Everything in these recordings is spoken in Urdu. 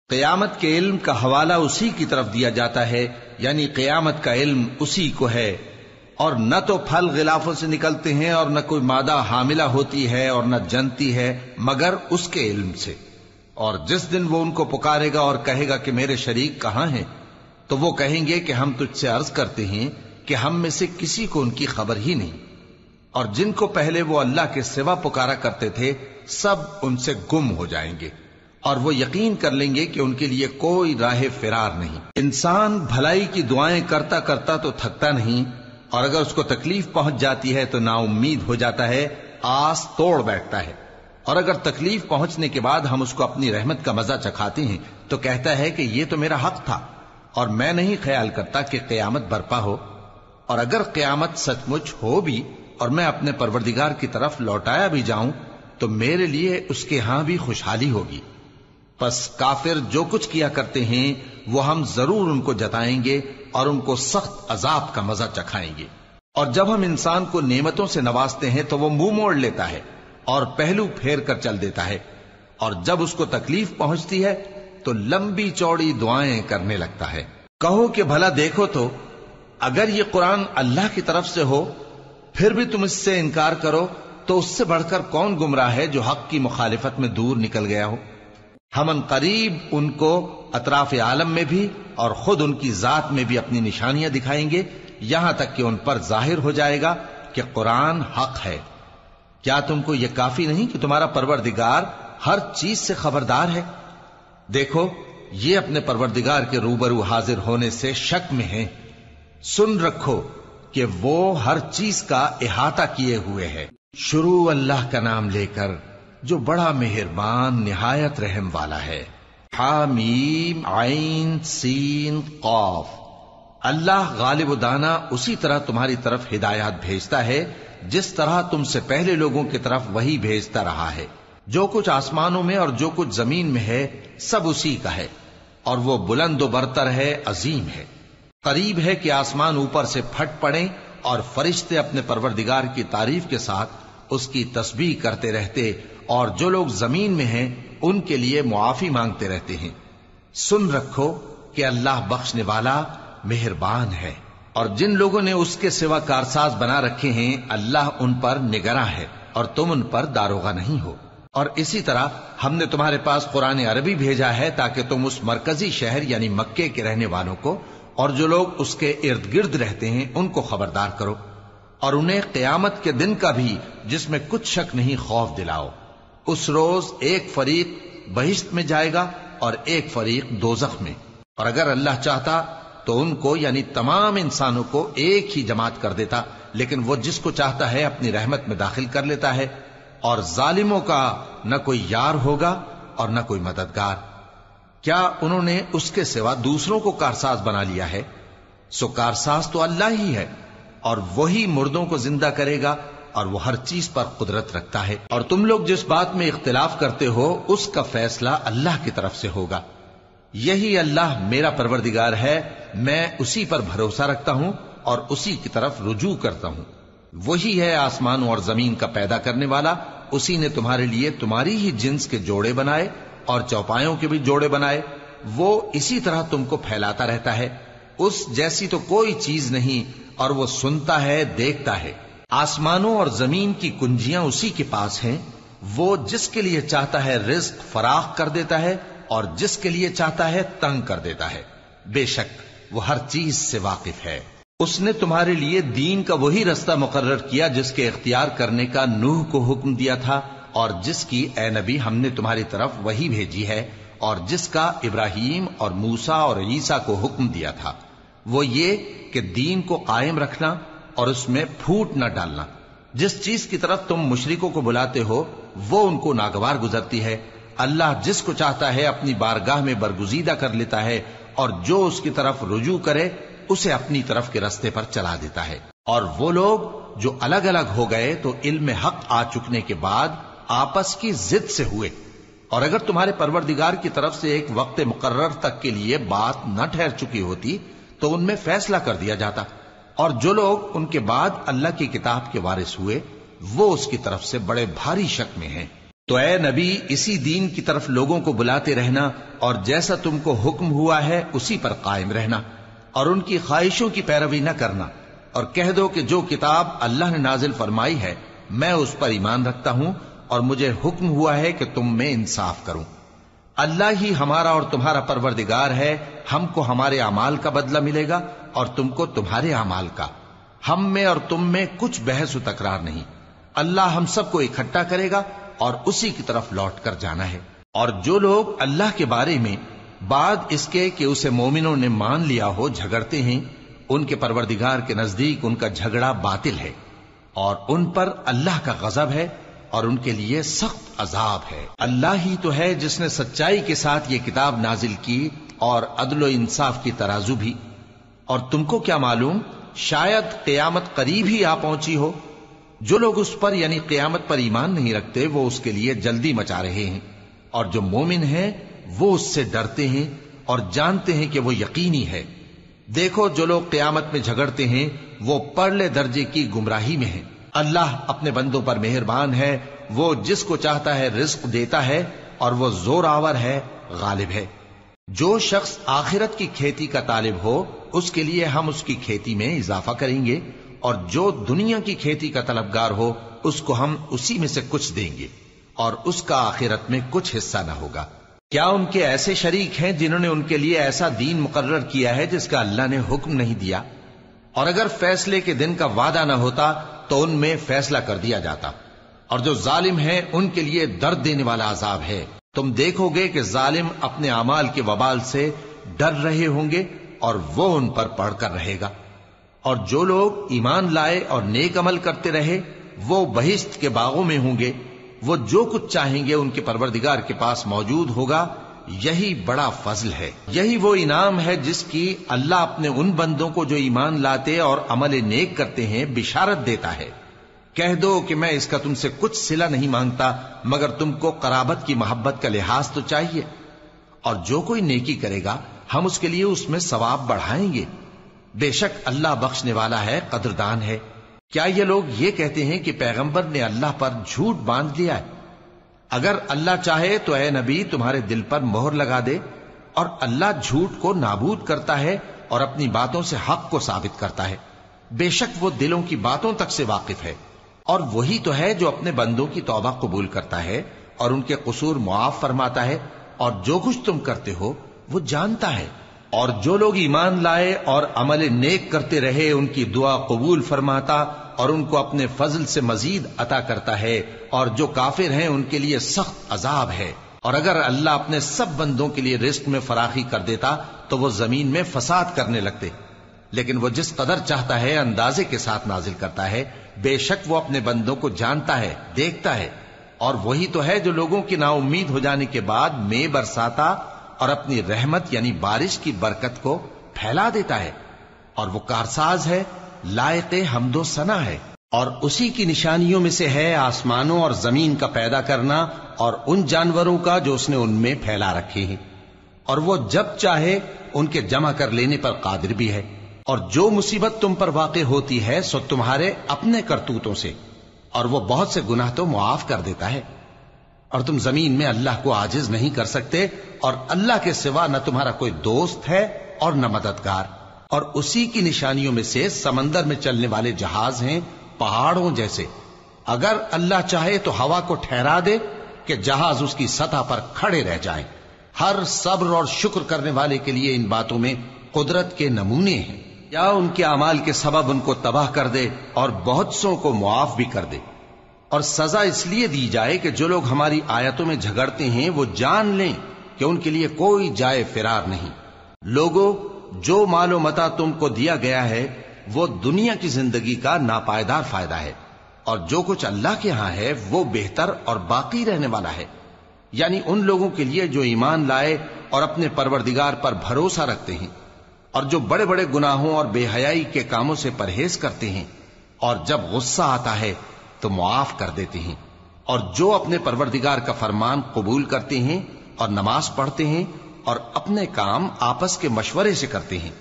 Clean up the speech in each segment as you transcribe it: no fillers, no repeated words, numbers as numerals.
قیامت کے علم کا حوالہ اسی کی طرف دیا جاتا ہے، یعنی قیامت کا علم اسی کو ہے، اور نہ تو پھل غلافوں سے نکلتے ہیں اور نہ کوئی مادہ حاملہ ہوتی ہے اور نہ جنتی ہے مگر اس کے علم سے۔ اور جس دن وہ ان کو پکارے گا اور کہے گا کہ میرے شریک کہاں ہیں، تو وہ کہیں گے کہ ہم تجھ سے عرض کرتے ہیں کہ ہم میں سے کسی کو ان کی خبر ہی نہیں، اور جن کو پہلے وہ اللہ کے سوا پکارا کرتے تھے سب ان سے گم ہو جائیں گے، اور وہ یقین کر لیں گے کہ ان کے لیے کوئی راہ فرار نہیں۔ انسان بھلائی کی دعائیں کرتا کرتا تو تھکتا نہیں، اور اگر اس کو تکلیف پہنچ جاتی ہے تو نا امید ہو جاتا ہے، آس توڑ بیٹھتا ہے، اور اگر تکلیف پہنچنے کے بعد ہم اس کو اپنی رحمت کا مزہ چکھاتے ہیں تو کہتا ہے کہ یہ تو میرا حق تھا، اور میں نہیں خیال کرتا کہ قیامت برپا ہو۔ اور اگر قیامت سچ مچ ہو بھی اور میں اپنے پروردگار کی طرف لوٹایا بھی جاؤں تو میرے لیے اس کے ہاں بھی خوشحالی ہوگی۔ پس کافر جو کچھ کیا کرتے ہیں وہ ہم ضرور ان کو جتائیں گے اور ان کو سخت عذاب کا مزہ چکھائیں گے۔ اور جب ہم انسان کو نعمتوں سے نوازتے ہیں تو وہ منہ موڑ لیتا ہے اور پہلو پھیر کر چل دیتا ہے، اور جب اس کو تکلیف پہنچتی ہے تو لمبی چوڑی دعائیں کرنے لگتا ہے۔ کہو کہ بھلا دیکھو تو اگر یہ قرآن اللہ کی طرف سے ہو پھر بھی تم اس سے انکار کرو تو اس سے بڑھ کر کون گمراہ ہے جو حق کی مخالفت میں دور نکل گیا ہو۔ ہم ان قریب ان کو اطراف عالم میں بھی اور خود ان کی ذات میں بھی اپنی نشانیاں دکھائیں گے، یہاں تک کہ ان پر ظاہر ہو جائے گا کہ قرآن حق ہے۔ کیا تم کو یہ کافی نہیں کہ تمہارا پروردگار ہر چیز سے خبردار ہے؟ دیکھو یہ اپنے پروردگار کے روبرو حاضر ہونے سے شک میں ہیں، سن رکھو کہ وہ ہر چیز کا احاطہ کیے ہوئے ہے۔ شروع اللہ کا نام لے کر جو بڑا مہربان نہایت رحم والا ہے۔ حامیم عین سین قاف۔ اللہ غالب و دانا اسی طرح تمہاری طرف ہدایات بھیجتا ہے جس طرح تم سے پہلے لوگوں کی طرف وہی بھیجتا رہا ہے۔ جو کچھ آسمانوں میں اور جو کچھ زمین میں ہے سب اسی کا ہے، اور وہ بلند و برتر ہے، عظیم ہے۔ قریب ہے کہ آسمان اوپر سے پھٹ پڑیں اور فرشتے اپنے پروردگار کی تعریف کے ساتھ اس کی تسبیح کرتے رہتے، اور جو لوگ زمین میں ہیں ان کے لیے معافی مانگتے رہتے ہیں۔ سن رکھو کہ اللہ بخشنے والا مہربان ہے، اور جن لوگوں نے اس کے سوا کارساز بنا رکھے ہیں اللہ ان پر نگراں ہے اور تم ان پر داروغہ نہیں ہو۔ اور اسی طرح ہم نے تمہارے پاس قرآن عربی بھیجا ہے تاکہ تم اس مرکزی شہر یعنی مکے کے رہنے والوں کو اور جو لوگ اس کے ارد گرد رہتے ہیں ان کو خبردار کرو، اور انہیں قیامت کے دن کا بھی جس میں کچھ شک نہیں خوف دلاؤ۔ اس روز ایک فریق بہشت میں جائے گا اور ایک فریق دوزخ میں، اور اگر اللہ چاہتا تو ان کو یعنی تمام انسانوں کو ایک ہی جماعت کر دیتا، لیکن وہ جس کو چاہتا ہے اپنی رحمت میں داخل کر لیتا ہے، اور ظالموں کا نہ کوئی یار ہوگا اور نہ کوئی مددگار۔ کیا انہوں نے اس کے سوا دوسروں کو کارساز بنا لیا ہے؟ سو کارساز تو اللہ ہی ہے، اور وہی مردوں کو زندہ کرے گا، اور وہ ہر چیز پر قدرت رکھتا ہے۔ اور تم لوگ جس بات میں اختلاف کرتے ہو اس کا فیصلہ اللہ کی طرف سے ہوگا۔ یہی اللہ میرا پروردگار ہے، میں اسی پر بھروسہ رکھتا ہوں اور اسی کی طرف رجوع کرتا ہوں۔ وہی ہے آسمانوں اور زمین کا پیدا کرنے والا، اسی نے تمہارے لیے تمہاری ہی جنس کے جوڑے بنائے اور چوپایوں کے بھی جوڑے بنائے، وہ اسی طرح تم کو پھیلاتا رہتا ہے۔ اس جیسی تو کوئی چیز نہیں، اور وہ سنتا ہے، دیکھتا ہے۔ آسمانوں اور زمین کی کنجیاں اسی کے پاس ہیں، وہ جس کے لیے چاہتا ہے رزق فراخ کر دیتا ہے اور جس کے لیے چاہتا ہے تنگ کر دیتا ہے۔ بے شک وہ ہر چیز سے واقف ہے۔ اس نے تمہارے لیے دین کا وہی رستہ مقرر کیا جس کے اختیار کرنے کا نوح کو حکم دیا تھا، اور جس کی اے نبی ہم نے تمہاری طرف وہی بھیجی ہے، اور جس کا ابراہیم اور موسیٰ اور عیسیٰ کو حکم دیا تھا، وہ یہ کہ دین کو قائم رکھنا اور اس میں پھوٹ نہ ڈالنا۔ جس چیز کی طرف تم مشرکوں کو بلاتے ہو وہ ان کو ناگوار گزرتی ہے۔ اللہ جس کو چاہتا ہے اپنی بارگاہ میں برگزیدہ کر لیتا ہے، اور جو اس کی طرف رجوع کرے اسے اپنی طرف کے رستے پر چلا دیتا ہے۔ اور وہ لوگ جو الگ الگ ہو گئے تو علم حق آ چکنے کے بعد آپس کی ضد سے ہوئے، اور اگر تمہارے پروردگار کی طرف سے ایک وقت مقرر تک کے لیے بات نہ ٹھہر چکی ہوتی تو ان میں فیصلہ کر دیا جاتا، اور جو لوگ ان کے بعد اللہ کی کتاب کے وارث ہوئے وہ اس کی طرف سے بڑے بھاری شک میں ہیں۔ تو اے نبی اسی دین کی طرف لوگوں کو بلاتے رہنا اور جیسا تم کو حکم ہوا ہے اسی پر قائم رہنا اور ان کی خواہشوں کی پیروی نہ کرنا، اور کہہ دو کہ جو کتاب اللہ نے نازل فرمائی ہے میں اس پر ایمان رکھتا ہوں اور مجھے حکم ہوا ہے کہ تم میں انصاف کروں۔ اللہ ہی ہمارا اور تمہارا پروردگار ہے، ہم کو ہمارے اعمال کا بدلہ ملے گا اور تم کو تمہارے اعمال کا، ہم میں اور تم میں کچھ بحث و تکرار نہیں۔ اللہ ہم سب کو اکٹھا کرے گا اور اسی کی طرف لوٹ کر جانا ہے۔ اور جو لوگ اللہ کے بارے میں بعد اس کے کہ اسے مومنوں نے مان لیا ہو جھگڑتے ہیں، ان کے پروردگار کے نزدیک ان کا جھگڑا باطل ہے اور ان پر اللہ کا غضب ہے اور ان کے لیے سخت عذاب ہے۔ اللہ ہی تو ہے جس نے سچائی کے ساتھ یہ کتاب نازل کی اور عدل و انصاف کی ترازو بھی، اور تم کو کیا معلوم شاید قیامت قریب ہی آ پہنچی ہو۔ جو لوگ اس پر یعنی قیامت پر ایمان نہیں رکھتے وہ اس کے لیے جلدی مچا رہے ہیں، اور جو مومن ہیں وہ اس سے ڈرتے ہیں اور جانتے ہیں کہ وہ یقینی ہے۔ دیکھو جو لوگ قیامت میں جھگڑتے ہیں وہ پرلے درجے کی گمراہی میں ہیں۔ اللہ اپنے بندوں پر مہربان ہے، وہ جس کو چاہتا ہے رزق دیتا ہے اور وہ زور آور ہے، غالب ہے۔ جو شخص آخرت کی کھیتی کا طالب ہو اس کے لیے ہم اس کی کھیتی میں اضافہ کریں گے، اور جو دنیا کی کھیتی کا طلبگار ہو اس کو ہم اسی میں سے کچھ دیں گے اور اس کا آخرت میں کچھ حصہ نہ ہوگا۔ کیا ان کے ایسے شریک ہیں جنہوں نے ان کے لیے ایسا دین مقرر کیا ہے جس کا اللہ نے حکم نہیں دیا؟ اور اگر فیصلے کے دن کا وعدہ نہ ہوتا تو ان میں فیصلہ کر دیا جاتا، اور جو ظالم ہیں ان کے لیے درد دینے والا عذاب ہے۔ تم دیکھو گے کہ ظالم اپنے اعمال کے وبال سے ڈر رہے ہوں گے اور وہ ان پر پڑھ کر رہے گا۔ اور جو لوگ ایمان لائے اور نیک عمل کرتے رہے وہ بہشت کے باغوں میں ہوں گے، وہ جو کچھ چاہیں گے ان کے پروردگار کے پاس موجود ہوگا۔ یہی بڑا فضل ہے، یہی وہ انعام ہے جس کی اللہ اپنے ان بندوں کو جو ایمان لاتے اور عمل نیک کرتے ہیں بشارت دیتا ہے۔ کہہ دو کہ میں اس کا تم سے کچھ صلہ نہیں مانگتا مگر تم کو قرابت کی محبت کا لحاظ تو چاہیے، اور جو کوئی نیکی کرے گا ہم اس کے لیے اس میں ثواب بڑھائیں گے۔ بے شک اللہ بخشنے والا ہے، قدردان ہے۔ کیا یہ لوگ یہ کہتے ہیں کہ پیغمبر نے اللہ پر جھوٹ باندھ لیا ہے؟ اگر اللہ چاہے تو اے نبی تمہارے دل پر مہر لگا دے، اور اللہ جھوٹ کو نابود کرتا ہے اور اپنی باتوں سے حق کو ثابت کرتا ہے۔ بے شک وہ دلوں کی باتوں تک سے واقف ہے، اور وہی تو ہے جو اپنے بندوں کی توبہ قبول کرتا ہے اور ان کے قصور معاف فرماتا ہے، اور جو کچھ تم کرتے ہو وہ جانتا ہے۔ اور جو لوگ ایمان لائے اور عمل نیک کرتے رہے ان کی دعا قبول فرماتا اور ان کو اپنے فضل سے مزید عطا کرتا ہے، اور جو کافر ہیں ان کے لیے سخت عذاب ہے۔ اور اگر اللہ اپنے سب بندوں کے لیے رزق میں فراخی کر دیتا تو وہ زمین میں فساد کرنے لگتے، لیکن وہ جس قدر چاہتا ہے اندازے کے ساتھ نازل کرتا ہے۔ بے شک وہ اپنے بندوں کو جانتا ہے، دیکھتا ہے، اور وہی تو ہے جو لوگوں کی نا امید ہو جانے کے بعد میں برساتا اور اپنی رحمت یعنی بارش کی برکت کو پھیلا دیتا ہے، اور وہ کارساز ہے، لائق حمد و ثنا ہے۔ اور اسی کی نشانیوں میں سے ہے آسمانوں اور زمین کا پیدا کرنا اور ان جانوروں کا جو اس نے ان میں پھیلا رکھے ہیں، اور وہ جب چاہے ان کے جمع کر لینے پر قادر بھی ہے۔ اور جو مصیبت تم پر واقع ہوتی ہے سو تمہارے اپنے کرتوتوں سے، اور وہ بہت سے گناہ تو معاف کر دیتا ہے۔ اور تم زمین میں اللہ کو عاجز نہیں کر سکتے، اور اللہ کے سوا نہ تمہارا کوئی دوست ہے اور نہ مددگار۔ اور اسی کی نشانیوں میں سے سمندر میں چلنے والے جہاز ہیں، پہاڑوں جیسے۔ اگر اللہ چاہے تو ہوا کو ٹھہرا دے کہ جہاز اس کی سطح پر کھڑے رہ جائیں۔ ہر صبر اور شکر کرنے والے کے لیے ان باتوں میں قدرت کے نمونے ہیں۔ یا ان کے اعمال کے سبب ان کو تباہ کر دے اور بہت سوں کو معاف بھی کر دے۔ اور سزا اس لیے دی جائے کہ جو لوگ ہماری آیتوں میں جھگڑتے ہیں وہ جان لیں کہ ان کے لیے کوئی جائے فرار نہیں۔ لوگوں، جو مال و متاع تم کو دیا گیا ہے وہ دنیا کی زندگی کا ناپائیدار فائدہ ہے، اور جو کچھ اللہ کے ہاں ہے وہ بہتر اور باقی رہنے والا ہے، یعنی ان لوگوں کے لیے جو ایمان لائے اور اپنے پروردگار پر بھروسہ رکھتے ہیں، اور جو بڑے بڑے گناہوں اور بے حیائی کے کاموں سے پرہیز کرتے ہیں، اور جب غصہ آتا ہے تو معاف کر دیتے ہیں، اور جو اپنے پروردگار کا فرمان قبول کرتے ہیں اور نماز پڑھتے ہیں اور اپنے کام آپس کے مشورے سے کرتے ہیں،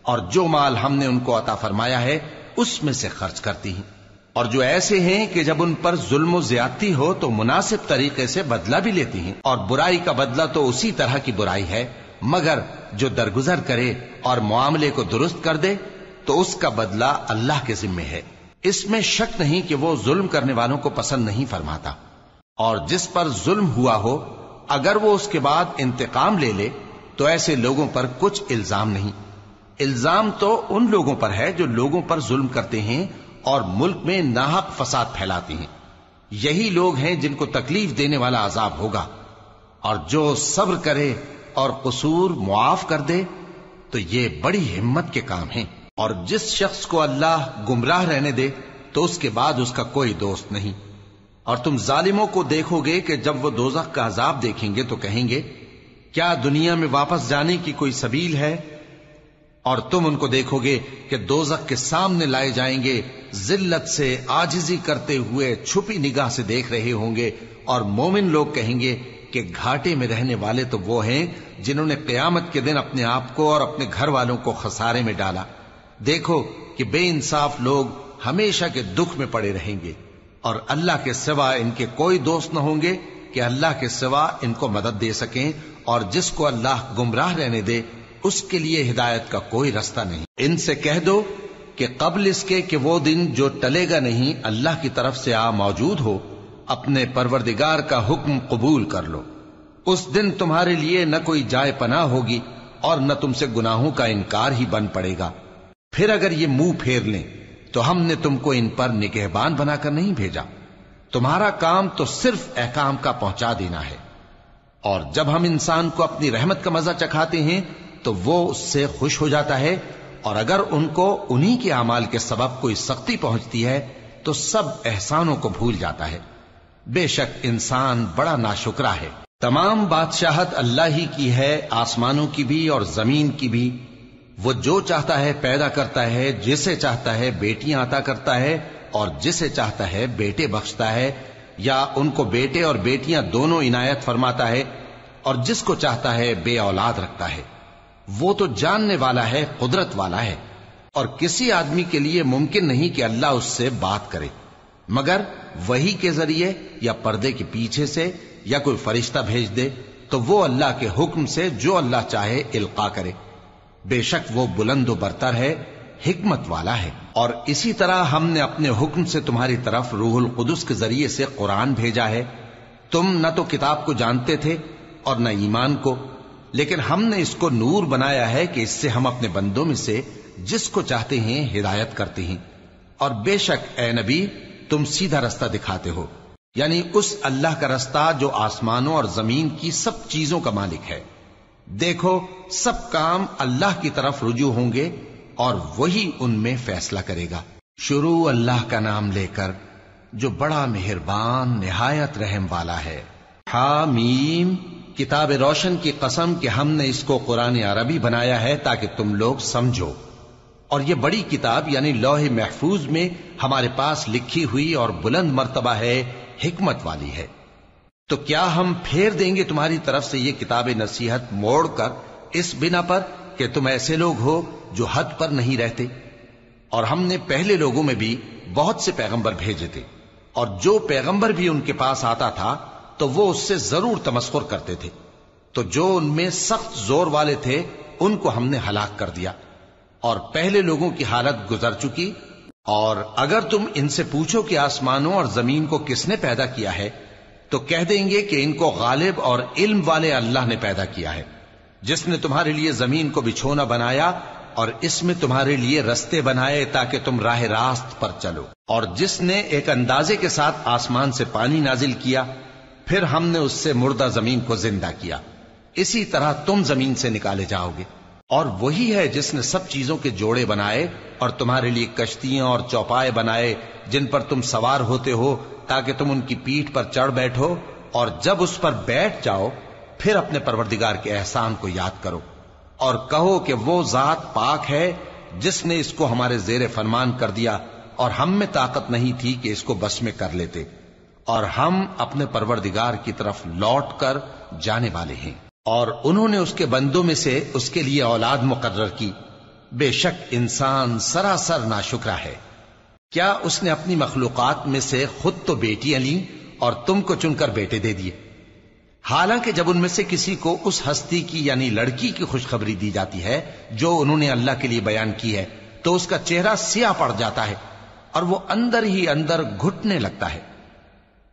اور جو مال ہم نے ان کو عطا فرمایا ہے اس میں سے خرچ کرتی ہیں۔ اور جو ایسے ہیں کہ جب ان پر ظلم و زیادتی ہو تو مناسب طریقے سے بدلہ بھی لیتی ہیں، اور برائی کا بدلہ تو اسی طرح کی برائی ہے، مگر جو درگزر کرے اور معاملے کو درست کر دے تو اس کا بدلہ اللہ کے ذمے ہے۔ اس میں شک نہیں کہ وہ ظلم کرنے والوں کو پسند نہیں فرماتا، اور جس پر ظلم ہوا ہو اگر وہ اس کے بعد انتقام لے لے تو ایسے لوگوں پر کچھ الزام نہیں۔ الزام تو ان لوگوں پر ہے جو لوگوں پر ظلم کرتے ہیں اور ملک میں ناحق فساد پھیلاتے ہیں، یہی لوگ ہیں جن کو تکلیف دینے والا عذاب ہوگا۔ اور جو صبر کرے اور قصور معاف کر دے تو یہ بڑی ہمت کے کام ہیں۔ اور جس شخص کو اللہ گمراہ رہنے دے تو اس کے بعد اس کا کوئی دوست نہیں۔ اور تم ظالموں کو دیکھو گے کہ جب وہ دوزخ کا عذاب دیکھیں گے تو کہیں گے کیا دنیا میں واپس جانے کی کوئی سبیل ہے؟ اور تم ان کو دیکھو گے کہ دوزخ کے سامنے لائے جائیں گے، ذلت سے عاجزی کرتے ہوئے چھپی نگاہ سے دیکھ رہے ہوں گے، اور مومن لوگ کہیں گے کہ گھاٹے میں رہنے والے تو وہ ہیں جنہوں نے قیامت کے دن اپنے آپ کو اور اپنے گھر والوں کو خسارے میں ڈالا۔ دیکھو کہ بے انصاف لوگ ہمیشہ کے دکھ میں پڑے رہیں گے، اور اللہ کے سوا ان کے کوئی دوست نہ ہوں گے کہ اللہ کے سوا ان کو مدد دے سکیں، اور جس کو اللہ گمراہ رہنے دے اس کے لیے ہدایت کا کوئی رستہ نہیں۔ ان سے کہہ دو کہ قبل اس کے کہ وہ دن جو ٹلے گا نہیں اللہ کی طرف سے موجود ہو، اپنے پروردگار کا حکم قبول کر لو۔ اس دن تمہارے لیے نہ کوئی جائے پناہ ہوگی اور نہ تم سے گناہوں کا انکار ہی بن پڑے گا۔ پھر اگر یہ منہ پھیر لیں تو ہم نے تم کو ان پر نگہبان بنا کر نہیں بھیجا، تمہارا کام تو صرف احکام کا پہنچا دینا ہے۔ اور جب ہم انسان کو اپنی رحمت کا مزہ چکھاتے ہیں تو وہ اس سے خوش ہو جاتا ہے، اور اگر ان کو انہی کے اعمال کے سبب کوئی سختی پہنچتی ہے تو سب احسانوں کو بھول جاتا ہے۔ بے شک انسان بڑا ناشکرا ہے۔ تمام بادشاہت اللہ ہی کی ہے، آسمانوں کی بھی اور زمین کی بھی۔ وہ جو چاہتا ہے پیدا کرتا ہے، جسے چاہتا ہے بیٹیاں عطا کرتا ہے اور جسے چاہتا ہے بیٹے بخشتا ہے، یا ان کو بیٹے اور بیٹیاں دونوں عنایت فرماتا ہے، اور جس کو چاہتا ہے بے اولاد رکھتا ہے۔ وہ تو جاننے والا ہے، قدرت والا ہے، اور کسی آدمی کے لیے ممکن نہیں کہ اللہ اس سے بات کرے مگر وحی کے ذریعے یا پردے کے پیچھے سے، یا کوئی فرشتہ بھیج دے تو وہ اللہ کے حکم سے جو اللہ چاہے القا کرے۔ بے شک وہ بلند و برتر ہے، حکمت والا ہے۔ اور اسی طرح ہم نے اپنے حکم سے تمہاری طرف روح القدس کے ذریعے سے قرآن بھیجا ہے۔ تم نہ تو کتاب کو جانتے تھے اور نہ ایمان کو، لیکن ہم نے اس کو نور بنایا ہے کہ اس سے ہم اپنے بندوں میں سے جس کو چاہتے ہیں ہدایت کرتے ہیں۔ اور بے شک اے نبی تم سیدھا رستہ دکھاتے ہو، یعنی اس اللہ کا رستہ جو آسمانوں اور زمین کی سب چیزوں کا مالک ہے۔ دیکھو سب کام اللہ کی طرف رجوع ہوں گے اور وہی ان میں فیصلہ کرے گا۔ شروع اللہ کا نام لے کر جو بڑا مہربان نہایت رحم والا ہے۔ حامیم، کتاب روشن کی قسم کہ ہم نے اس کو قرآن عربی بنایا ہے تاکہ تم لوگ سمجھو، اور یہ بڑی کتاب یعنی لوح محفوظ میں ہمارے پاس لکھی ہوئی اور بلند مرتبہ ہے، حکمت والی ہے۔ تو کیا ہم پھیر دیں گے تمہاری طرف سے یہ کتاب نصیحت موڑ کر اس بنا پر کہ تم ایسے لوگ ہو جو حد پر نہیں رہتے؟ اور ہم نے پہلے لوگوں میں بھی بہت سے پیغمبر بھیجے تھے، اور جو پیغمبر بھی ان کے پاس آتا تھا تو وہ اس سے ضرور تمسخر کرتے تھے، تو جو ان میں سخت زور والے تھے ان کو ہم نے ہلاک کر دیا، اور پہلے لوگوں کی حالت گزر چکی۔ اور اگر تم ان سے پوچھو کہ آسمانوں اور زمین کو کس نے پیدا کیا ہے تو کہہ دیں گے کہ ان کو غالب اور علم والے اللہ نے پیدا کیا ہے، جس نے تمہارے لیے زمین کو بچھونا بنایا اور اس میں تمہارے لیے رستے بنائے تاکہ تم راہ راست پر چلو، اور جس نے ایک اندازے کے ساتھ آسمان سے پانی نازل کیا، پھر ہم نے اس سے مردہ زمین کو زندہ کیا، اسی طرح تم زمین سے نکالے جاؤ گے۔ اور وہی ہے جس نے سب چیزوں کے جوڑے بنائے اور تمہارے لیے کشتیاں اور چوپائے بنائے جن پر تم سوار ہوتے ہو تاکہ تم ان کی پیٹھ پر چڑھ بیٹھو، اور جب اس پر بیٹھ جاؤ پھر اپنے پروردگار کے احسان کو یاد کرو اور کہو کہ وہ ذات پاک ہے جس نے اس کو ہمارے زیر فرمان کر دیا اور ہم میں طاقت نہیں تھی کہ اس کو بس میں کر لیتے، اور ہم اپنے پروردگار کی طرف لوٹ کر جانے والے ہیں۔ اور انہوں نے اس کے بندوں میں سے اس کے لیے اولاد مقرر کی، بے شک انسان سراسر ناشکرا ہے۔ کیا اس نے اپنی مخلوقات میں سے خود تو بیٹیاں لیں اور تم کو چن کر بیٹے دے دیے؟ حالانکہ جب ان میں سے کسی کو اس ہستی کی یعنی لڑکی کی خوشخبری دی جاتی ہے جو انہوں نے اللہ کے لیے بیان کی ہے تو اس کا چہرہ سیاہ پڑ جاتا ہے اور وہ اندر ہی اندر گھٹنے لگتا ہے۔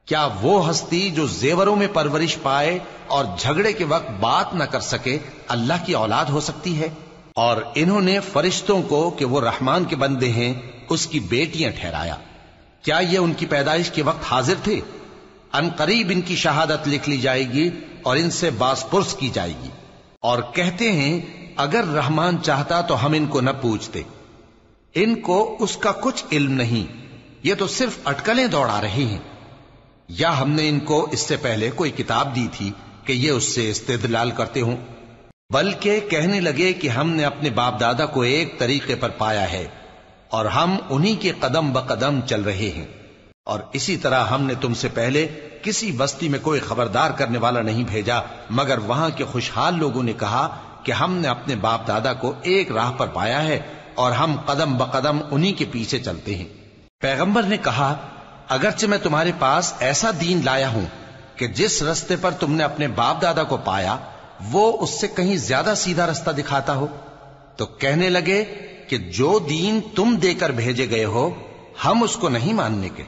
کیا وہ ہستی جو زیوروں میں پرورش پائے اور جھگڑے کے وقت بات نہ کر سکے اللہ کی اولاد ہو سکتی ہے؟ اور انہوں نے فرشتوں کو کہ وہ رحمان کے بندے ہیں اس کی بیٹیاں ٹھہرایا۔ کیا یہ ان کی پیدائش کے وقت حاضر تھے؟ ان قریب ان کی شہادت لکھ لی جائے گی اور ان سے باز پرس کی جائے گی، اور کہتے ہیں اگر رحمان چاہتا تو ہم ان کو نہ پوچھتے۔ ان کو اس کا کچھ علم نہیں، یہ تو صرف اٹکلیں دوڑا رہے ہیں۔ یا ہم نے ان کو اس سے پہلے کوئی کتاب دی تھی کہ یہ اس سے استدلال کرتے ہوں؟ بلکہ کہنے لگے کہ ہم نے اپنے باپ دادا کو ایک طریقے پر پایا ہے اور ہم انہی کے قدم بقدم چل رہے ہیں، اور اسی طرح ہم نے تم سے پہلے کسی بستی میں کوئی خبردار کرنے والا نہیں بھیجا مگر وہاں کے خوشحال لوگوں نے کہا کہ ہم نے اپنے باپ دادا کو ایک راہ پر پایا ہے اور ہم قدم بقدم انہی کے پیچھے چلتے ہیں۔ پیغمبر نے کہا اگرچہ میں تمہارے پاس ایسا دین لایا ہوں کہ جس رستے پر تم نے اپنے باپ دادا کو پایا وہ اس سے کہیں زیادہ سیدھا رستہ دکھاتا ہو، تو کہنے لگے کہ جو دین تم دے کر بھیجے گئے ہو ہم اس کو نہیں ماننے کے،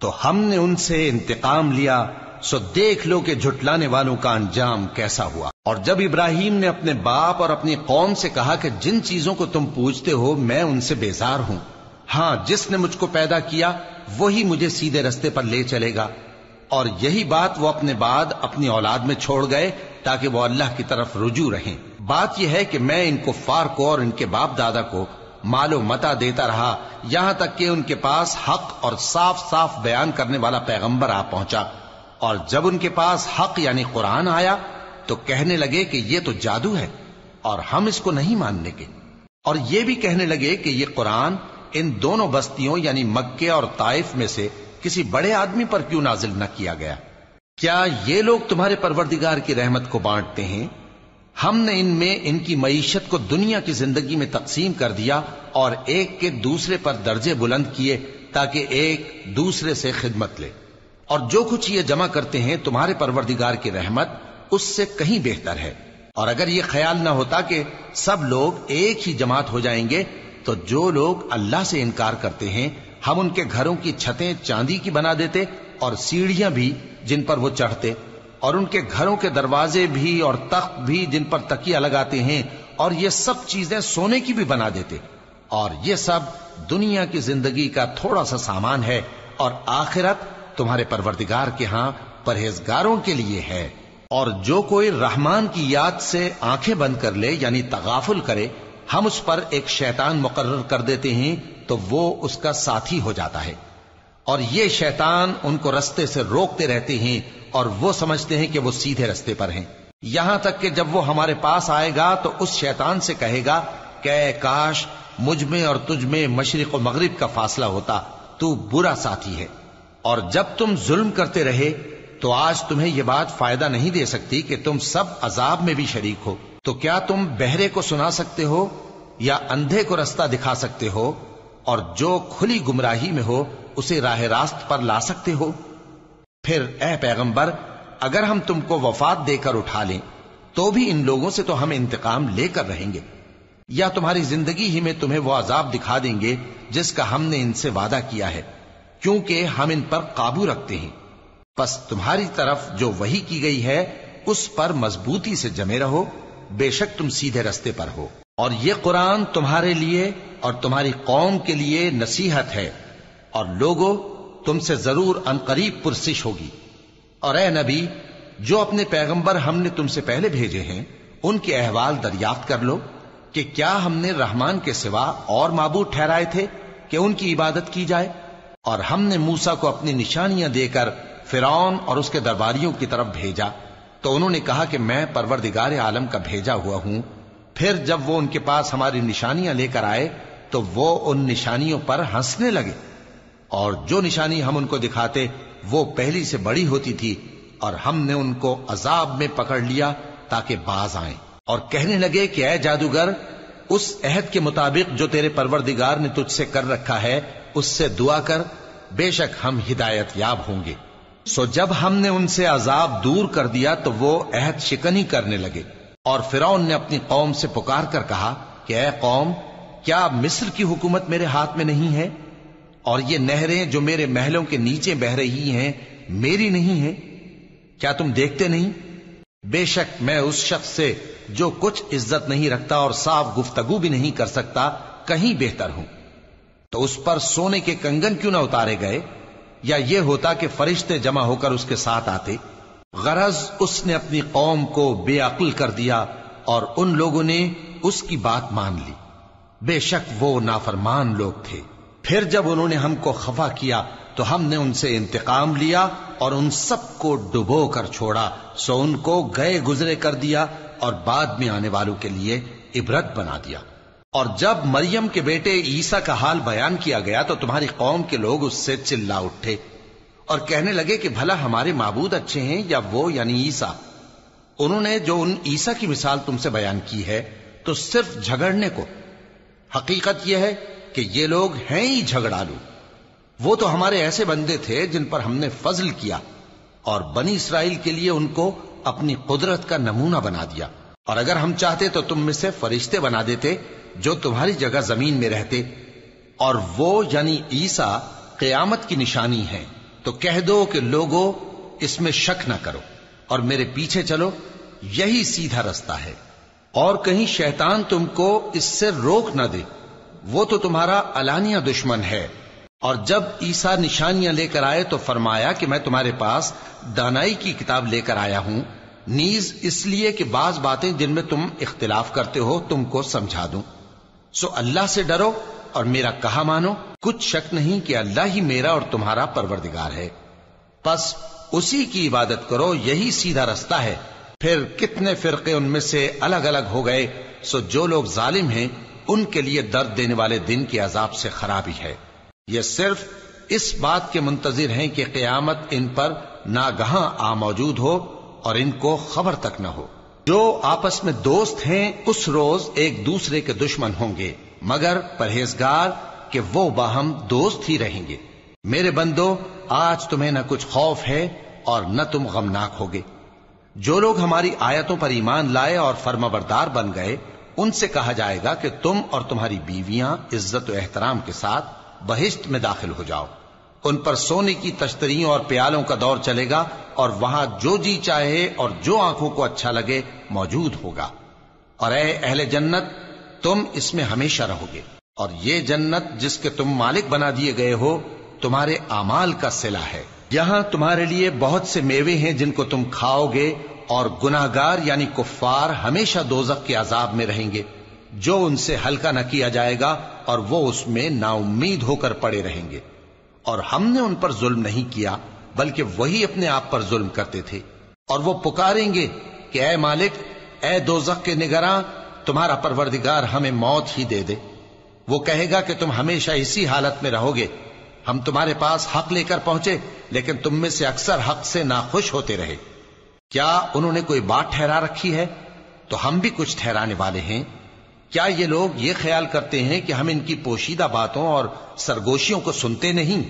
تو ہم نے ان سے انتقام لیا، سو دیکھ لو کہ جھٹلانے والوں کا انجام کیسا ہوا۔ اور جب ابراہیم نے اپنے باپ اور اپنی قوم سے کہا کہ جن چیزوں کو تم پوجتے ہو میں ان سے بیزار ہوں، ہاں جس نے مجھ کو پیدا کیا وہی مجھے سیدھے رستے پر لے چلے گا، اور یہی بات وہ اپنے بعد اپنی اولاد میں چھوڑ گئے تاکہ وہ اللہ کی طرف رجوع رہیں۔ بات یہ ہے کہ میں ان کفار کو اور ان کے باپ دادا کو مال و متاع دیتا رہا یہاں تک کہ ان کے پاس حق اور صاف صاف بیان کرنے والا پیغمبر آ پہنچا، اور جب ان کے پاس حق یعنی قرآن آیا تو کہنے لگے کہ یہ تو جادو ہے اور ہم اس کو نہیں ماننے کے، اور یہ بھی کہنے لگے کہ یہ قرآن ان دونوں بستیوں یعنی مکے اور طائف میں سے کسی بڑے آدمی پر کیوں نازل نہ کیا گیا؟ کیا یہ لوگ تمہارے پروردگار کی رحمت کو بانٹتے ہیں؟ ہم نے ان میں ان کی معیشت کو دنیا کی زندگی میں تقسیم کر دیا اور ایک کے دوسرے پر درجے بلند کیے تاکہ ایک دوسرے سے خدمت لے، اور جو کچھ یہ جمع کرتے ہیں تمہارے پروردگار کی رحمت اس سے کہیں بہتر ہے۔ اور اگر یہ خیال نہ ہوتا کہ سب لوگ ایک ہی جماعت ہو جائیں گے تو جو لوگ اللہ سے انکار کرتے ہیں ہم ان کے گھروں کی چھتیں چاندی کی بنا دیتے اور سیڑھیاں بھی جن پر وہ چڑھتے، اور ان کے گھروں کے دروازے بھی اور تخت بھی جن پر تکیہ لگاتے ہیں اور یہ سب چیزیں سونے کی بھی بنا دیتے، اور یہ سب دنیا کی زندگی کا تھوڑا سا سامان ہے، اور آخرت تمہارے پروردگار کے ہاں پرہیزگاروں کے لیے ہے۔ اور جو کوئی رحمان کی یاد سے آنکھیں بند کر لے یعنی تغافل کرے ہم اس پر ایک شیطان مقرر کر دیتے ہیں تو وہ اس کا ساتھی ہو جاتا ہے، اور یہ شیطان ان کو رستے سے روکتے رہتے ہیں اور وہ سمجھتے ہیں کہ وہ سیدھے رستے پر ہیں، یہاں تک کہ جب وہ ہمارے پاس آئے گا تو اس شیطان سے کہے گا کہ اے کاش مجھ میں اور تجھ میں مشرق و مغرب کا فاصلہ ہوتا، تو برا ساتھی ہے۔ اور جب تم ظلم کرتے رہے تو آج تمہیں یہ بات فائدہ نہیں دے سکتی کہ تم سب عذاب میں بھی شریک ہو، تو کیا تم بہرے کو سنا سکتے ہو یا اندھے کو رستہ دکھا سکتے ہو، اور جو کھلی گمراہی میں ہو اسے راہ راست پر لا سکتے ہو؟ پھر اے پیغمبر اگر ہم تم کو وفات دے کر اٹھا لیں تو بھی ان لوگوں سے تو ہم انتقام لے کر رہیں گے، یا تمہاری زندگی ہی میں تمہیں وہ عذاب دکھا دیں گے جس کا ہم نے ان سے وعدہ کیا ہے، کیونکہ ہم ان پر قابو رکھتے ہیں۔ پس تمہاری طرف جو وحی کی گئی ہے اس پر مضبوطی سے جمے رہو، بے شک تم سیدھے رستے پر ہو، اور یہ قرآن تمہارے لیے اور تمہاری قوم کے لیے نصیحت ہے، اور لوگوں تم سے ضرور عنقریب پرسش ہوگی۔ اور اے نبی جو اپنے پیغمبر ہم نے تم سے پہلے بھیجے ہیں ان کے احوال دریافت کر لو کہ کیا ہم نے رحمان کے سوا اور معبود ٹھہرائے تھے کہ ان کی عبادت کی جائے؟ اور ہم نے موسیٰ کو اپنی نشانیاں دے کر فرعون اور اس کے درباریوں کی طرف بھیجا تو انہوں نے کہا کہ میں پروردگار عالم کا بھیجا ہوا ہوں۔ پھر جب وہ ان کے پاس ہماری نشانیاں لے کر آئے تو وہ ان نشانیوں پر ہنسنے لگے، اور جو نشانی ہم ان کو دکھاتے وہ پہلی سے بڑی ہوتی تھی، اور ہم نے ان کو عذاب میں پکڑ لیا تاکہ باز آئیں، اور کہنے لگے کہ اے جادوگر اس عہد کے مطابق جو تیرے پروردگار نے تجھ سے کر رکھا ہے اس سے دعا کر، بے شک ہم ہدایت یاب ہوں گے۔ سو جب ہم نے ان سے عذاب دور کر دیا تو وہ عہد شکنی کرنے لگے، اور فرعون نے اپنی قوم سے پکار کر کہا کہ اے قوم، کیا مصر کی حکومت میرے ہاتھ میں نہیں ہے؟ اور یہ نہریں جو میرے محلوں کے نیچے بہ رہی ہیں میری نہیں ہیں؟ کیا تم دیکھتے نہیں؟ بے شک میں اس شخص سے جو کچھ عزت نہیں رکھتا اور صاف گفتگو بھی نہیں کر سکتا کہیں بہتر ہوں۔ تو اس پر سونے کے کنگن کیوں نہ اتارے گئے، یا یہ ہوتا کہ فرشتے جمع ہو کر اس کے ساتھ آتے؟ غرض اس نے اپنی قوم کو بے عقل کر دیا اور ان لوگوں نے اس کی بات مان لی، بے شک وہ نافرمان لوگ تھے۔ پھر جب انہوں نے ہم کو خفا کیا تو ہم نے ان سے انتقام لیا اور ان سب کو ڈبو کر چھوڑا، سو ان کو گئے گزرے کر دیا اور بعد میں آنے والوں کے لیے عبرت بنا دیا۔ اور جب مریم کے بیٹے عیسیٰ کا حال بیان کیا گیا تو تمہاری قوم کے لوگ اس سے چلا اٹھے اور کہنے لگے کہ بھلا ہمارے معبود اچھے ہیں یا وہ یعنی عیسیٰ؟ انہوں نے جو ان عیسیٰ کی مثال تم سے بیان کی ہے تو صرف جھگڑنے کو۔ حقیقت یہ ہے کہ یہ لوگ ہیں ہی جھگڑالو۔ وہ تو ہمارے ایسے بندے تھے جن پر ہم نے فضل کیا، اور بنی اسرائیل کے لیے ان کو اپنی قدرت کا نمونہ بنا دیا، اور اگر ہم چاہتے تو تم میں سے فرشتے بنا دیتے جو تمہاری جگہ زمین میں رہتے، اور وہ یعنی عیسیٰ قیامت کی نشانی ہے۔ تو کہہ دو کہ لوگوں اس میں شک نہ کرو اور میرے پیچھے چلو، یہی سیدھا رستہ ہے، اور کہیں شیطان تم کو اس سے روک نہ دے، وہ تو تمہارا علانیہ دشمن ہے۔ اور جب عیسیٰ نشانیاں لے کر آئے تو فرمایا کہ میں تمہارے پاس دانائی کی کتاب لے کر آیا ہوں، نیز اس لیے کہ بعض باتیں جن میں تم اختلاف کرتے ہو تم کو سمجھا دوں۔ سو اللہ سے ڈرو اور میرا کہا مانو، کچھ شک نہیں کہ اللہ ہی میرا اور تمہارا پروردگار ہے، پس اسی کی عبادت کرو، یہی سیدھا رستہ ہے۔ پھر کتنے فرقے ان میں سے الگ الگ ہو گئے، سو جو لوگ ظالم ہیں ان کے لیے درد دینے والے دن کے عذاب سے خرابی ہے۔ یہ صرف اس بات کے منتظر ہیں کہ قیامت ان پر ناگہاں آ موجود ہو اور ان کو خبر تک نہ ہو۔ جو آپس میں دوست ہیں اس روز ایک دوسرے کے دشمن ہوں گے، مگر پرہیزگار کہ وہ باہم دوست ہی رہیں گے۔ میرے بندو، آج تمہیں نہ کچھ خوف ہے اور نہ تم غمناک ہوگے۔ جو لوگ ہماری آیتوں پر ایمان لائے اور فرمانبردار بن گئے، ان سے کہا جائے گا کہ تم اور تمہاری بیویاں عزت و احترام کے ساتھ بہشت میں داخل ہو جاؤ۔ ان پر سونے کی تشتریوں اور پیالوں کا دور چلے گا، اور وہاں جو جی چاہے اور جو آنکھوں کو اچھا لگے موجود ہوگا۔ اور اے اہل جنت، تم اس میں ہمیشہ رہو گے، اور یہ جنت جس کے تم مالک بنا دیے گئے ہو تمہارے اعمال کا صلہ ہے۔ یہاں تمہارے لیے بہت سے میوے ہیں جن کو تم کھاؤ گے، اور گناہگار یعنی کفار ہمیشہ دوزخ کے عذاب میں رہیں گے، جو ان سے ہلکا نہ کیا جائے گا، اور وہ اس میں نا امید ہو کر پڑے رہیں گے۔ اور ہم نے ان پر ظلم نہیں کیا بلکہ وہی اپنے آپ پر ظلم کرتے تھے۔ اور وہ پکاریں گے کہ اے مالک، اے دوزخ کے نگراں، تمہارا پروردگار ہمیں موت ہی دے دے۔ وہ کہے گا کہ تم ہمیشہ اسی حالت میں رہو گے، ہم تمہارے پاس حق لے کر پہنچے لیکن تم میں سے اکثر حق سے ناخوش ہوتے رہے۔ کیا انہوں نے کوئی بات ٹھہرا رکھی ہے؟ تو ہم بھی کچھ ٹھہرانے والے ہیں۔ کیا یہ لوگ یہ خیال کرتے ہیں کہ ہم ان کی پوشیدہ باتوں اور سرگوشیوں کو سنتے نہیں؟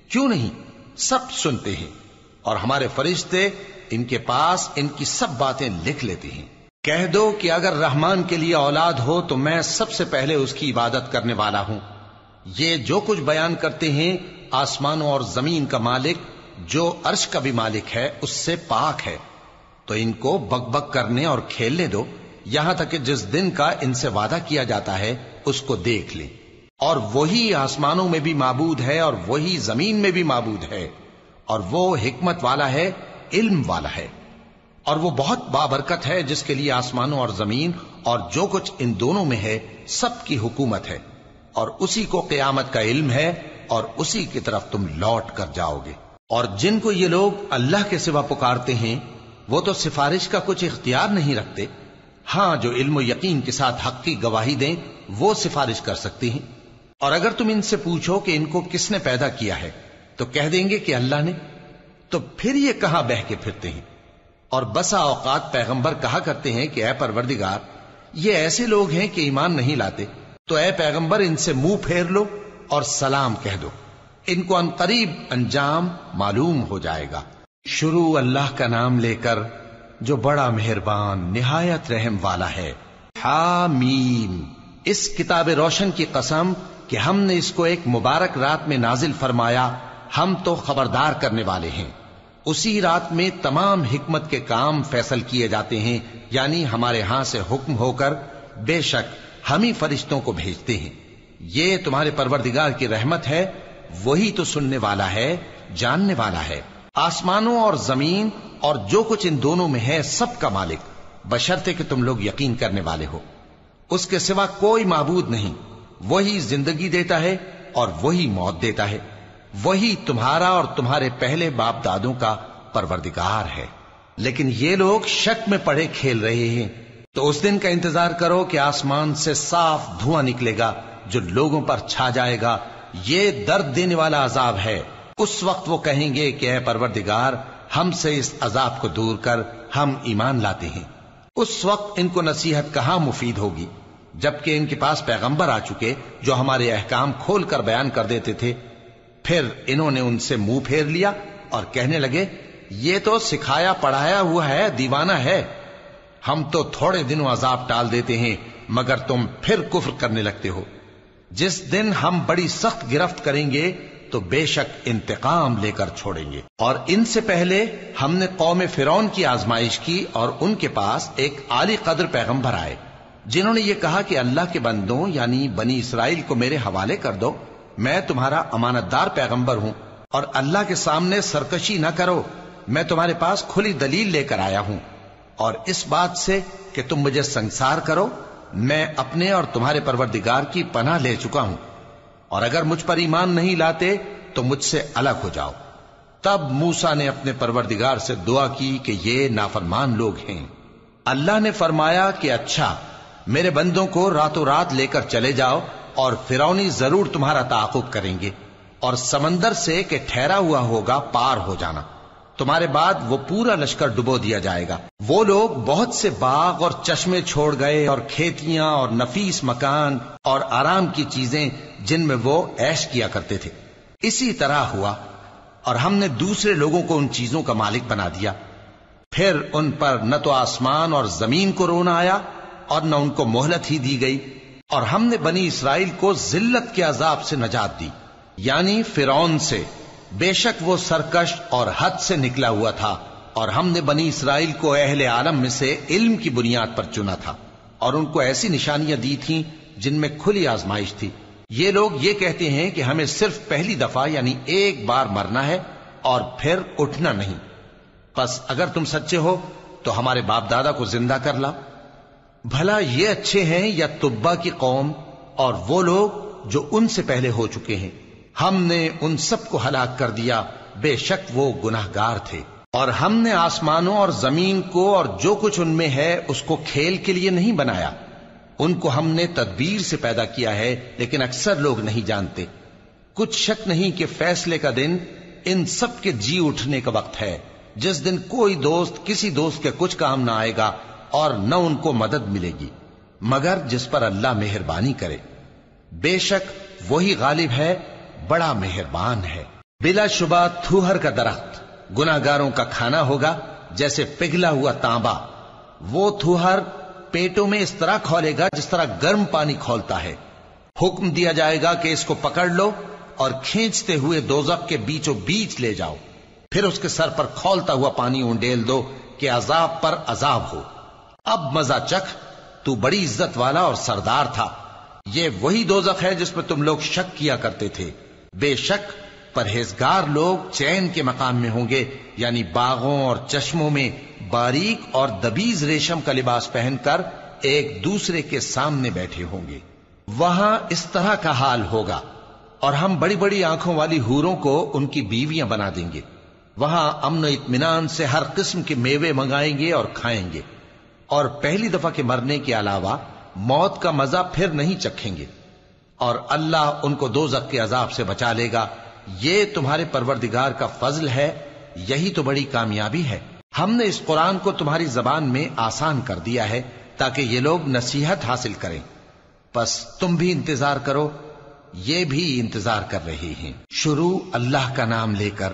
کیوں نہیں، سب سنتے ہیں، اور ہمارے فرشتے ان کے پاس ان کی سب باتیں لکھ لیتے ہیں۔ کہہ دو کہ اگر رحمان کے لیے اولاد ہو تو میں سب سے پہلے اس کی عبادت کرنے والا ہوں۔ یہ جو کچھ بیان کرتے ہیں آسمانوں اور زمین کا مالک جو عرش کا بھی مالک ہے اس سے پاک ہے، تو ان کو بک بک کرنے اور کھیلنے دو، یہاں تک کہ جس دن کا ان سے وعدہ کیا جاتا ہے اس کو دیکھ لیں۔ اور وہی آسمانوں میں بھی معبود ہے اور وہی زمین میں بھی معبود ہے، اور وہ حکمت والا ہے، علم والا ہے، اور وہ بہت بابرکت ہے جس کے لیے آسمانوں اور زمین اور جو کچھ ان دونوں میں ہے سب کی حکومت ہے، اور اسی کو قیامت کا علم ہے، اور اسی کی طرف تم لوٹ کر جاؤ گے۔ اور جن کو یہ لوگ اللہ کے سوا پکارتے ہیں وہ تو سفارش کا کچھ اختیار نہیں رکھتے، ہاں جو علم و یقین کے ساتھ حق کی گواہی دیں وہ سفارش کر سکتی ہیں۔ اور اگر تم ان سے پوچھو کہ ان کو کس نے پیدا کیا ہے تو کہہ دیں گے کہ اللہ نے، تو پھر یہ کہاں بہہ کے پھرتے ہیں۔ اور بسا اوقات پیغمبر کہا کرتے ہیں کہ اے پروردگار، یہ ایسے لوگ ہیں کہ ایمان نہیں لاتے، تو اے پیغمبر ان سے منہ پھیر لو اور سلام کہہ دو، ان کو ان قریب انجام معلوم ہو جائے گا۔ شروع اللہ کا نام لے کر جو بڑا مہربان نہایت رحم والا ہے۔ حامیم، اس کتاب روشن کی قسم کہ ہم نے اس کو ایک مبارک رات میں نازل فرمایا، ہم تو خبردار کرنے والے ہیں۔ اسی رات میں تمام حکمت کے کام فیصل کیے جاتے ہیں، یعنی ہمارے ہاں سے حکم ہو کر بے شک ہم ہی فرشتوں کو بھیجتے ہیں۔ یہ تمہارے پروردگار کی رحمت ہے، وہی تو سننے والا ہے، جاننے والا ہے۔ آسمانوں اور زمین اور جو کچھ ان دونوں میں ہے سب کا مالک، بشرطے کہ تم لوگ یقین کرنے والے ہو۔ اس کے سوا کوئی معبود نہیں، وہی زندگی دیتا ہے اور وہی موت دیتا ہے، وہی تمہارا اور تمہارے پہلے باپ دادوں کا پروردگار ہے۔ لیکن یہ لوگ شک میں پڑے کھیل رہے ہیں، تو اس دن کا انتظار کرو کہ آسمان سے صاف دھواں نکلے گا جو لوگوں پر چھا جائے گا، یہ درد دینے والا عذاب ہے۔ اس وقت وہ کہیں گے کہ اے پروردگار، ہم سے اس عذاب کو دور کر، ہم ایمان لاتے ہیں۔ اس وقت ان کو نصیحت کہاں مفید ہوگی، جبکہ ان کے پاس پیغمبر آ چکے جو ہمارے احکام کھول کر بیان کر دیتے تھے۔ پھر انہوں نے ان سے منہ پھیر لیا اور کہنے لگے، یہ تو سکھایا پڑھایا ہوا ہے، دیوانہ ہے۔ ہم تو تھوڑے دنوں عذاب ٹال دیتے ہیں، مگر تم پھر کفر کرنے لگتے ہو۔ جس دن ہم بڑی سخت گرفت کریں گے تو بے شک انتقام لے کر چھوڑیں گے۔ اور ان سے پہلے ہم نے قوم فرعون کی آزمائش کی، اور ان کے پاس ایک عالی قدر پیغمبر آئے جنہوں نے یہ کہا کہ اللہ کے بندوں یعنی بنی اسرائیل کو میرے حوالے کر دو، میں تمہارا امانت دار پیغمبر ہوں، اور اللہ کے سامنے سرکشی نہ کرو، میں تمہارے پاس کھلی دلیل لے کر آیا ہوں، اور اس بات سے کہ تم مجھے سنگسار کرو، میں اپنے اور تمہارے پروردگار کی پناہ لے چکا ہوں، اور اگر مجھ پر ایمان نہیں لاتے تو مجھ سے الگ ہو جاؤ۔ تب موسیٰ نے اپنے پروردگار سے دعا کی کہ یہ نافرمان لوگ ہیں۔ اللہ نے فرمایا کہ اچھا، میرے بندوں کو راتوں رات لے کر چلے جاؤ، اور فرعونی ضرور تمہارا تعاقب کریں گے، اور سمندر سے کہ ٹھہرا ہوا ہوگا پار ہو جانا، تمہارے بعد وہ پورا لشکر ڈبو دیا جائے گا۔ وہ لوگ بہت سے باغ اور چشمے چھوڑ گئے، اور کھیتیاں اور نفیس مکان اور آرام کی چیزیں جن میں وہ عیش کیا کرتے تھے۔ اسی طرح ہوا، اور ہم نے دوسرے لوگوں کو ان چیزوں کا مالک بنا دیا۔ پھر ان پر نہ تو آسمان اور زمین کو رونا آیا، اور نہ ان کو مہلت ہی دی گئی، اور ہم نے بنی اسرائیل کو ذلت کے عذاب سے نجات دی، یعنی فرعون سے۔ بے شک وہ سرکش اور حد سے نکلا ہوا تھا، اور ہم نے بنی اسرائیل کو اہل عالم میں سے علم کی بنیاد پر چنا تھا، اور ان کو ایسی نشانیاں دی تھیں جن میں کھلی آزمائش تھی۔ یہ لوگ یہ کہتے ہیں کہ ہمیں صرف پہلی دفعہ یعنی ایک بار مرنا ہے اور پھر اٹھنا نہیں، پس اگر تم سچے ہو تو ہمارے باپ دادا کو زندہ کر لاؤ۔ بھلا یہ اچھے ہیں یا تبا کی قوم اور وہ لوگ جو ان سے پہلے ہو چکے ہیں؟ ہم نے ان سب کو ہلاک کر دیا، بے شک وہ گناہگار تھے۔ اور ہم نے آسمانوں اور زمین کو اور جو کچھ ان میں ہے اس کو کھیل کے لیے نہیں بنایا، ان کو ہم نے تدبیر سے پیدا کیا ہے، لیکن اکثر لوگ نہیں جانتے۔ کچھ شک نہیں کہ فیصلے کا دن ان سب کے جی اٹھنے کا وقت ہے، جس دن کوئی دوست کسی دوست کے کچھ کام نہ آئے گا، اور نہ ان کو مدد ملے گی مگر جس پر اللہ مہربانی کرے۔ بے شک وہی غالب ہے، بڑا مہربان ہے۔ بلا شبہ تھوہر کا درخت گناہگاروں کا کھانا ہوگا، جیسے پگھلا ہوا تانبا۔ وہ تھوہر پیٹوں میں اس طرح کھولے گا جس طرح گرم پانی کھولتا ہے۔ حکم دیا جائے گا کہ اس کو پکڑ لو اور کھینچتے ہوئے دوزخ کے بیچوں بیچ لے جاؤ، پھر اس کے سر پر کھولتا ہوا پانی اونڈیل دو کہ عذاب پر عذاب ہو۔ اب مزہ چکھ، تو بڑی عزت والا اور سردار تھا۔ یہ وہی دوزخ ہے جس میں تم لوگ شک کیا کرتے تھے۔ بے شک پرہیزگار لوگ چین کے مقام میں ہوں گے، یعنی باغوں اور چشموں میں باریک اور دبیز ریشم کا لباس پہن کر ایک دوسرے کے سامنے بیٹھے ہوں گے۔ وہاں اس طرح کا حال ہوگا، اور ہم بڑی بڑی آنکھوں والی حوروں کو ان کی بیویاں بنا دیں گے۔ وہاں امن و اطمینان سے ہر قسم کے میوے منگائیں گے اور کھائیں گے، اور پہلی دفعہ کے مرنے کے علاوہ موت کا مزہ پھر نہیں چکھیں گے، اور اللہ ان کو دوزخ کے عذاب سے بچا لے گا۔ یہ تمہارے پروردگار کا فضل ہے، یہی تو بڑی کامیابی ہے۔ ہم نے اس قرآن کو تمہاری زبان میں آسان کر دیا ہے تاکہ یہ لوگ نصیحت حاصل کریں، پس تم بھی انتظار کرو، یہ بھی انتظار کر رہے ہیں۔ شروع اللہ کا نام لے کر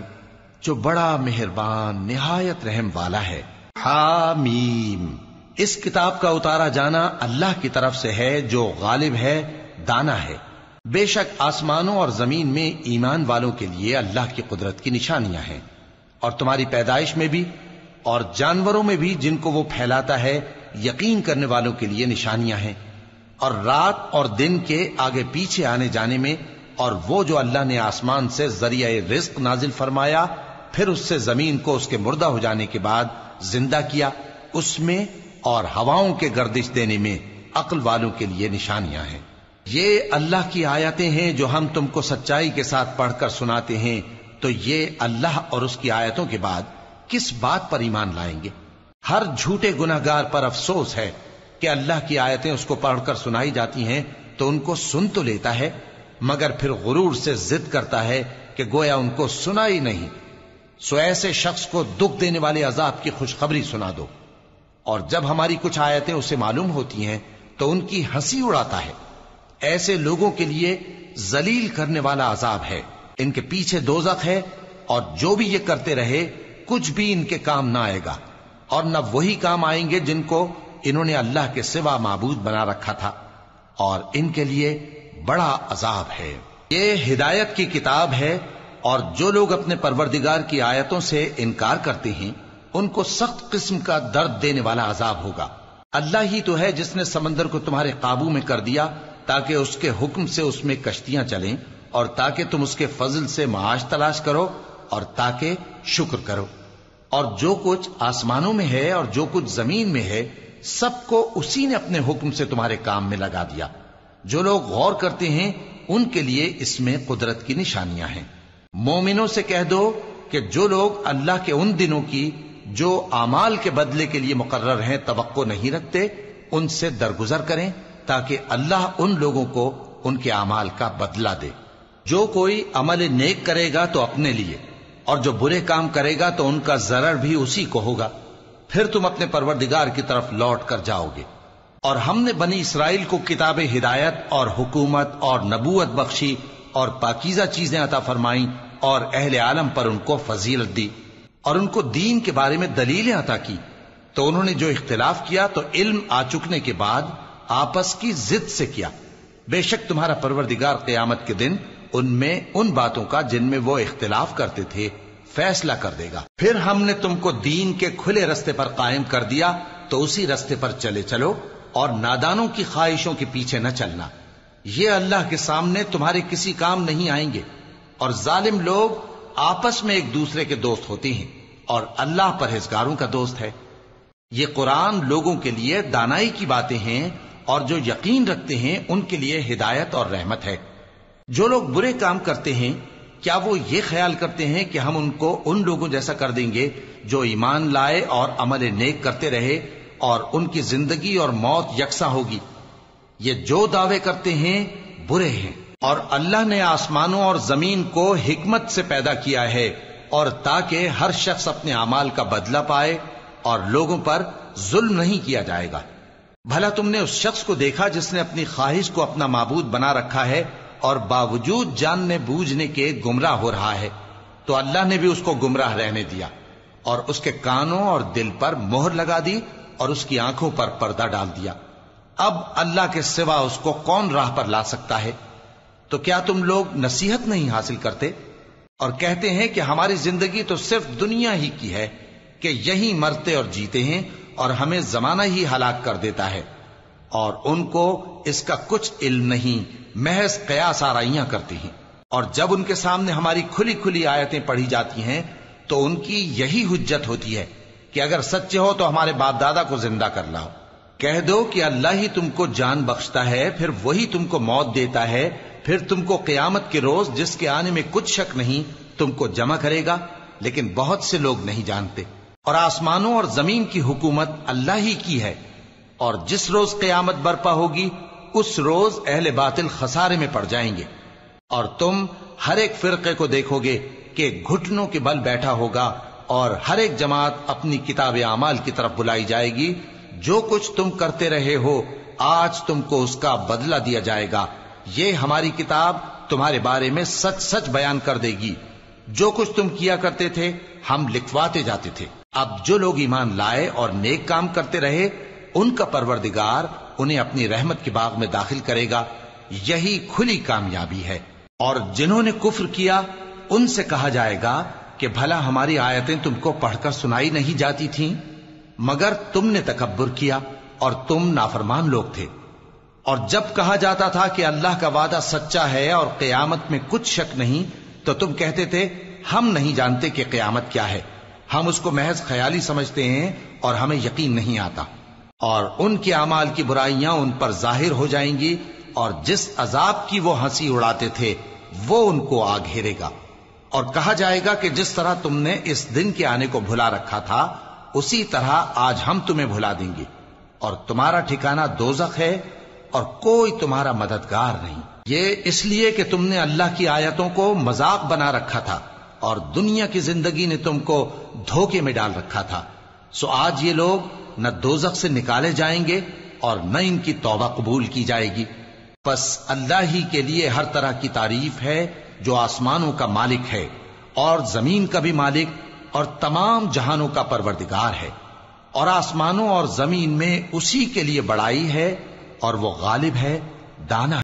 جو بڑا مہربان نہایت رحم والا ہے۔ حامیم، اس کتاب کا اتارا جانا اللہ کی طرف سے ہے جو غالب ہے، دانا ہے۔ بے شک آسمانوں اور زمین میں ایمان والوں کے لیے اللہ کی قدرت کی نشانیاں ہیں، اور تمہاری پیدائش میں بھی اور جانوروں میں بھی جن کو وہ پھیلاتا ہے یقین کرنے والوں کے لیے نشانیاں ہیں، اور رات اور دن کے آگے پیچھے آنے جانے میں، اور وہ جو اللہ نے آسمان سے ذریعہ رزق نازل فرمایا پھر اس سے زمین کو اس کے مردہ ہو جانے کے بعد زندہ کیا، اس میں اور ہواؤں کے گردش دینے میں عقل والوں کے لیے نشانیاں ہیں۔ یہ اللہ کی آیتیں ہیں جو ہم تم کو سچائی کے ساتھ پڑھ کر سناتے ہیں، تو یہ اللہ اور اس کی آیتوں کے بعد کس بات پر ایمان لائیں گے؟ ہر جھوٹے گناہگار پر افسوس ہے کہ اللہ کی آیتیں اس کو پڑھ کر سنائی جاتی ہیں تو ان کو سن تو لیتا ہے مگر پھر غرور سے ضد کرتا ہے کہ گویا ان کو سنا ہی نہیں۔ سو ایسے شخص کو دکھ دینے والے عذاب کی خوشخبری سنا دو، اور جب ہماری کچھ آیتیں اسے معلوم ہوتی ہیں تو ان کی ہنسی اڑاتا ہے۔ ایسے لوگوں کے لیے ذلیل کرنے والا عذاب ہے، ان کے پیچھے دوزخ ہے، اور جو بھی یہ کرتے رہے کچھ بھی ان کے کام نہ آئے گا، اور نہ وہی کام آئیں گے جن کو انہوں نے اللہ کے سوا معبود بنا رکھا تھا، اور ان کے لیے بڑا عذاب ہے۔ یہ ہدایت کی کتاب ہے، اور جو لوگ اپنے پروردگار کی آیتوں سے انکار کرتے ہیں ان کو سخت قسم کا درد دینے والا عذاب ہوگا۔ اللہ ہی تو ہے جس نے سمندر کو تمہارے قابو میں کر دیا تاکہ اس کے حکم سے اس میں کشتیاں چلیں، اور تاکہ تم اس کے فضل سے معاش تلاش کرو، اور تاکہ شکر کرو۔ اور جو کچھ آسمانوں میں ہے اور جو کچھ زمین میں ہے سب کو اسی نے اپنے حکم سے تمہارے کام میں لگا دیا۔ جو لوگ غور کرتے ہیں ان کے لیے اس میں قدرت کی نشانیاں ہیں۔ مومنوں سے کہہ دو کہ جو لوگ اللہ کے ان دنوں کی جو اعمال کے بدلے کے لیے مقرر ہیں توقع نہیں رکھتے ان سے درگزر کریں تاکہ اللہ ان لوگوں کو ان کے اعمال کا بدلہ دے۔ جو کوئی عمل نیک کرے گا تو اپنے لیے، اور جو برے کام کرے گا تو ان کا ضرر بھی اسی کو ہوگا، پھر تم اپنے پروردگار کی طرف لوٹ کر جاؤ گے۔ اور ہم نے بنی اسرائیل کو کتاب ہدایت اور حکومت اور نبوت بخشی اور پاکیزہ چیزیں عطا فرمائیں، اور اہل عالم پر ان کو فضیلت دی، اور ان کو دین کے بارے میں دلیلیں عطا کی، تو انہوں نے جو اختلاف کیا تو علم آ چکنے کے بعد آپس کی ضد سے کیا۔ بے شک تمہارا پروردگار قیامت کے دن ان میں ان باتوں کا جن میں وہ اختلاف کرتے تھے فیصلہ کر دے گا۔ پھر ہم نے تم کو دین کے کھلے رستے پر قائم کر دیا تو اسی رستے پر چلے چلو، اور نادانوں کی خواہشوں کے پیچھے نہ چلنا، یہ اللہ کے سامنے تمہارے کسی کام نہیں آئیں گے۔ اور ظالم لوگ آپس میں ایک دوسرے کے دوست ہوتے ہیں، اور اللہ پرہیزگاروں کا دوست ہے۔ یہ قرآن لوگوں کے لیے دانائی کی باتیں ہیں، اور جو یقین رکھتے ہیں ان کے لیے ہدایت اور رحمت ہے۔ جو لوگ برے کام کرتے ہیں کیا وہ یہ خیال کرتے ہیں کہ ہم ان کو ان لوگوں جیسا کر دیں گے جو ایمان لائے اور عمل نیک کرتے رہے اور ان کی زندگی اور موت یکساں ہوگی؟ یہ جو دعوے کرتے ہیں برے ہیں۔ اور اللہ نے آسمانوں اور زمین کو حکمت سے پیدا کیا ہے، اور تاکہ ہر شخص اپنے اعمال کا بدلہ پائے، اور لوگوں پر ظلم نہیں کیا جائے گا۔ بھلا تم نے اس شخص کو دیکھا جس نے اپنی خواہش کو اپنا معبود بنا رکھا ہے اور باوجود جاننے بوجھنے کے گمراہ ہو رہا ہے؟ تو اللہ نے بھی اس کو گمراہ رہنے دیا، اور اس کے کانوں اور دل پر مہر لگا دی، اور اس کی آنکھوں پر پردہ ڈال دیا۔ اب اللہ کے سوا اس کو کون راہ پر لا سکتا ہے؟ تو کیا تم لوگ نصیحت نہیں حاصل کرتے اور کہتے ہیں کہ ہماری زندگی تو صرف دنیا ہی کی ہے، کہ یہیں مرتے اور جیتے ہیں اور ہمیں زمانہ ہی ہلاک کر دیتا ہے، اور ان کو اس کا کچھ علم نہیں، محض قیاس آرائیاں کرتے ہیں۔ اور جب ان کے سامنے ہماری کھلی کھلی آیتیں پڑھی جاتی ہیں تو ان کی یہی حجت ہوتی ہے کہ اگر سچے ہو تو ہمارے باپ دادا کو زندہ کر لاؤ۔ کہہ دو کہ اللہ ہی تم کو جان بخشتا ہے، پھر وہی تم کو موت دیتا ہے، پھر تم کو قیامت کے روز جس کے آنے میں کچھ شک نہیں تم کو جمع کرے گا، لیکن بہت سے لوگ نہیں جانتے۔ اور آسمانوں اور زمین کی حکومت اللہ ہی کی ہے، اور جس روز قیامت برپا ہوگی اس روز اہل باطل خسارے میں پڑ جائیں گے، اور تم ہر ایک فرقے کو دیکھو گے کہ گھٹنوں کے بل بیٹھا ہوگا، اور ہر ایک جماعت اپنی کتاب اعمال کی طرف بلائی جائے گی۔ جو کچھ تم کرتے رہے ہو آج تم کو اس کا بدلہ دیا جائے گا، یہ ہماری کتاب تمہارے بارے میں سچ سچ بیان کر دے گی. جو کچھ تم کیا کرتے تھے ہم لکھواتے جاتے تھے. اب جو لوگ ایمان لائے اور نیک کام کرتے رہے ان کا پروردگار انہیں اپنی رحمت کے باغ میں داخل کرے گا. یہی کھلی کامیابی ہے. اور جنہوں نے کفر کیا ان سے کہا جائے گا کہ بھلا ہماری آیتیں تم کو پڑھ کر سنائی نہیں جاتی تھیں؟ مگر تم نے تکبر کیا اور تم نافرمان لوگ تھے. اور جب کہا جاتا تھا کہ اللہ کا وعدہ سچا ہے اور قیامت میں کچھ شک نہیں تو تم کہتے تھے ہم نہیں جانتے کہ قیامت کیا ہے، ہم اس کو محض خیالی سمجھتے ہیں اور ہمیں یقین نہیں آتا. اور ان کے اعمال کی برائیاں ان پر ظاہر ہو جائیں گی اور جس عذاب کی وہ ہنسی اڑاتے تھے وہ ان کو آ گھیرے گا. اور کہا جائے گا کہ جس طرح تم نے اس دن کے آنے کو بھلا رکھا تھا اسی طرح آج ہم تمہیں بھلا دیں گے، اور تمہارا ٹھکانہ دوزخ ہے اور کوئی تمہارا مددگار نہیں. یہ اس لیے کہ تم نے اللہ کی آیتوں کو مذاق بنا رکھا تھا اور دنیا کی زندگی نے تم کو دھوکے میں ڈال رکھا تھا. سو آج یہ لوگ نہ دوزخ سے نکالے جائیں گے اور نہ ان کی توبہ قبول کی جائے گی. پس اللہ ہی کے لیے ہر طرح کی تعریف ہے جو آسمانوں کا مالک ہے اور زمین کا بھی مالک اور تمام جہانوں کا پروردگار ہے. اور آسمانوں اور زمین میں اسی کے لیے بڑائی ہے اور وہ غالب ہے، دانا